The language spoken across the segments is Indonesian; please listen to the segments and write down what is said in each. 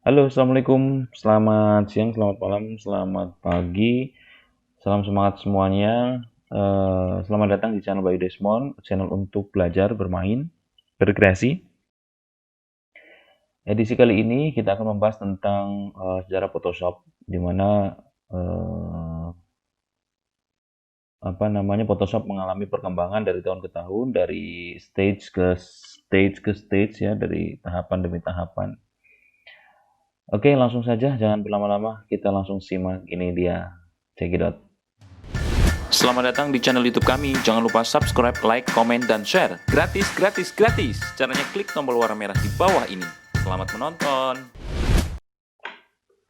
Halo, assalamualaikum. Selamat siang, selamat malam, selamat pagi. Salam semangat semuanya. Selamat datang di channel Bayu Desmond, channel untuk belajar, bermain, berkreasi. Edisi kali ini kita akan membahas tentang sejarah Photoshop, di mana eh, Photoshop mengalami perkembangan dari tahun ke tahun, dari stage ya, dari tahapan demi tahapan. Oke, langsung saja, jangan berlama-lama, kita langsung simak. Ini dia, check it out. Selamat datang di channel YouTube kami. Jangan lupa subscribe, like, komen, dan share. Gratis, gratis, gratis. Caranya klik tombol warna merah di bawah ini. Selamat menonton.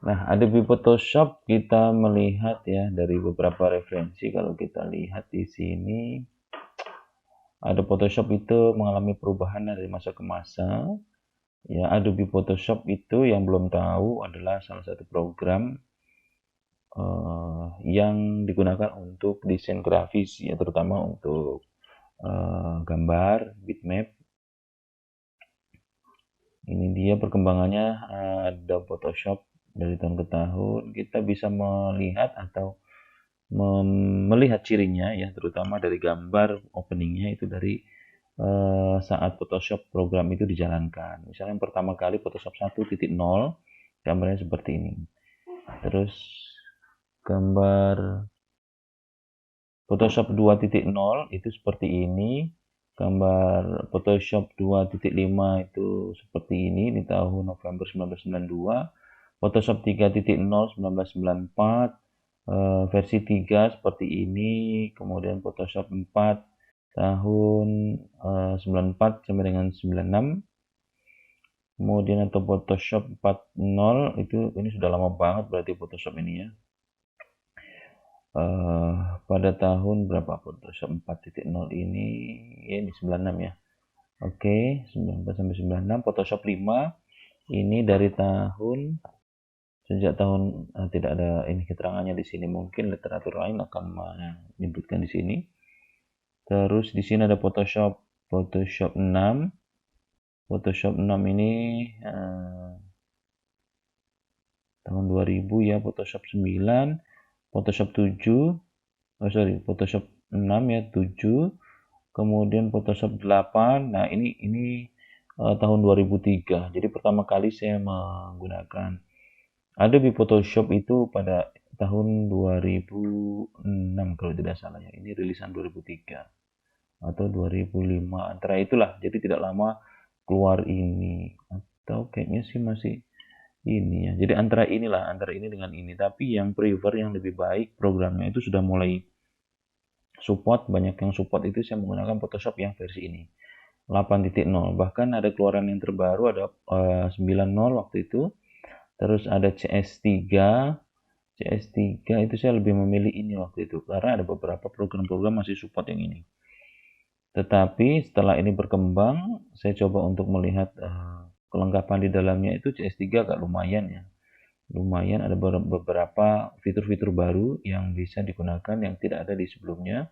Nah, Adobe Photoshop kita melihat ya dari beberapa referensi. Kalau kita lihat di sini, Adobe Photoshop itu mengalami perubahan dari masa ke masa. Ya, Adobe Photoshop itu yang belum tahu adalah salah satu program yang digunakan untuk desain grafis ya, terutama untuk gambar, bitmap. Ini dia perkembangannya Adobe Photoshop dari tahun ke tahun. Kita bisa melihat atau melihat cirinya ya, terutama dari gambar openingnya itu dari saat Photoshop program itu dijalankan. Misalnya yang pertama kali Photoshop 1.0 gambarnya seperti ini. Terus gambar Photoshop 2.0 itu seperti ini. Gambar Photoshop 2.5 itu seperti ini di tahun November 1992. Photoshop 3.0 1994, versi 3 seperti ini, kemudian Photoshop 4 tahun 94 sampai dengan 96. Kemudian atau Photoshop 4.0 itu ini sudah lama banget berarti Photoshop ini ya. Pada tahun berapa Photoshop 4.0 ini? Ya, ini 96 ya. Oke, 94 sampai 96. Photoshop 5 ini dari tahun sejak tahun tidak ada ini keterangannya di sini, mungkin literatur lain akan menyebutkan di sini. Terus di sini ada Photoshop 6. Photoshop 6 ini tahun 2000 ya. Photoshop 9, Photoshop 7, Photoshop 6 ya, 7. Kemudian Photoshop 8. Nah, ini tahun 2003. Jadi pertama kali saya menggunakan Adobe Photoshop itu pada tahun 2006 kalau tidak salah ya. Ini rilisan 2003 atau 2005 antara itulah. Jadi tidak lama keluar ini, atau kayaknya sih masih ini ya. Jadi antara ini dengan ini. Tapi yang prefer yang lebih baik programnya itu sudah mulai support, banyak yang support itu saya menggunakan Photoshop yang versi ini 8.0. Bahkan ada keluaran yang terbaru ada 9.0 waktu itu. Terus ada CS3. CS3 itu saya lebih memilih ini waktu itu karena ada beberapa program-program masih support yang ini. Tetapi setelah ini berkembang, saya coba untuk melihat kelengkapan di dalamnya itu CS3 agak lumayan ya. Lumayan ada beberapa fitur-fitur baru yang bisa digunakan yang tidak ada di sebelumnya.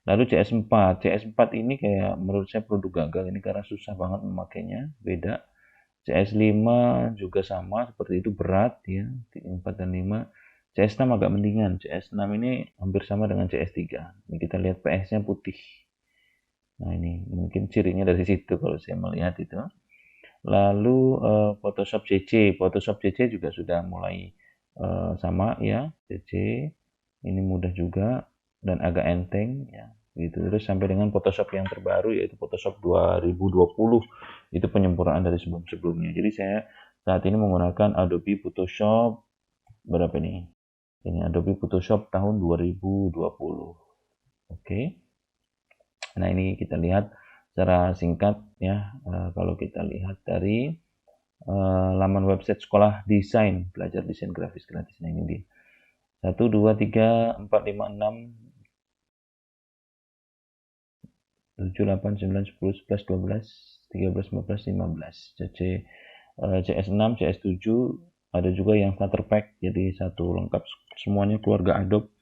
Lalu CS4. CS4 ini kayak menurut saya produk gagal ini karena susah banget memakainya, beda. CS5 juga sama seperti itu, berat ya, 4 dan 5. CS6 agak mendingan. CS6 ini hampir sama dengan CS3. Ini kita lihat PS-nya putih. Nah, ini mungkin cirinya dari situ kalau saya melihat itu. Lalu Photoshop CC. Photoshop CC juga sudah mulai sama ya, CC. Ini mudah juga dan agak enteng ya. Gitu. Terus sampai dengan Photoshop yang terbaru yaitu Photoshop 2020. Itu penyempurnaan dari sebelum-sebelumnya. Jadi saya saat ini menggunakan Adobe Photoshop berapa nih? Ini Adobe Photoshop tahun 2020. Oke. Nah, ini kita lihat secara singkat ya. Kalau kita lihat dari laman website sekolah desain, belajar desain grafis gratis. Nah, ini dia. 1, 2, 3, 4, 5, 6, 7, 8, 9, 10, 11, 12, 13, 14, 15. CS6, CS7, ada juga yang starter pack, jadi satu lengkap semuanya keluarga Adobe.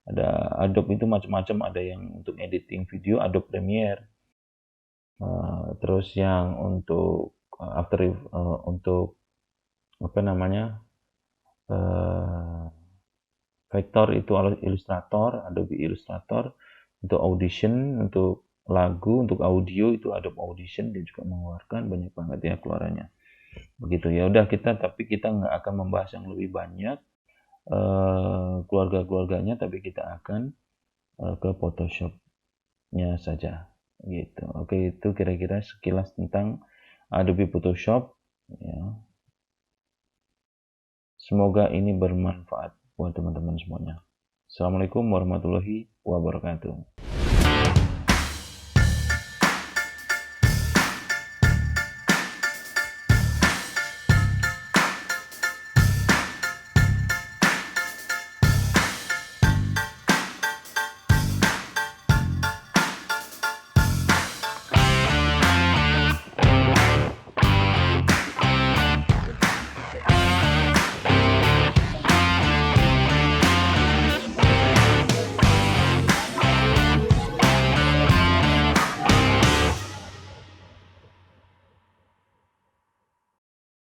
Ada Adobe itu macam-macam, ada yang untuk editing video, Adobe Premiere. Terus yang untuk untuk apa namanya, Vector itu Illustrator, Adobe Illustrator. Untuk Audition, untuk lagu, untuk audio itu Adobe Audition, dia juga mengeluarkan banyak banget ya keluarannya. Begitu ya udah tapi kita nggak akan membahas yang lebih banyak keluarga-keluarganya, tapi kita akan ke Photoshop-nya saja gitu. Oke, itu kira-kira sekilas tentang Adobe Photoshop ya. Semoga ini bermanfaat buat teman-teman semuanya. Assalamualaikum warahmatullahi wabarakatuh.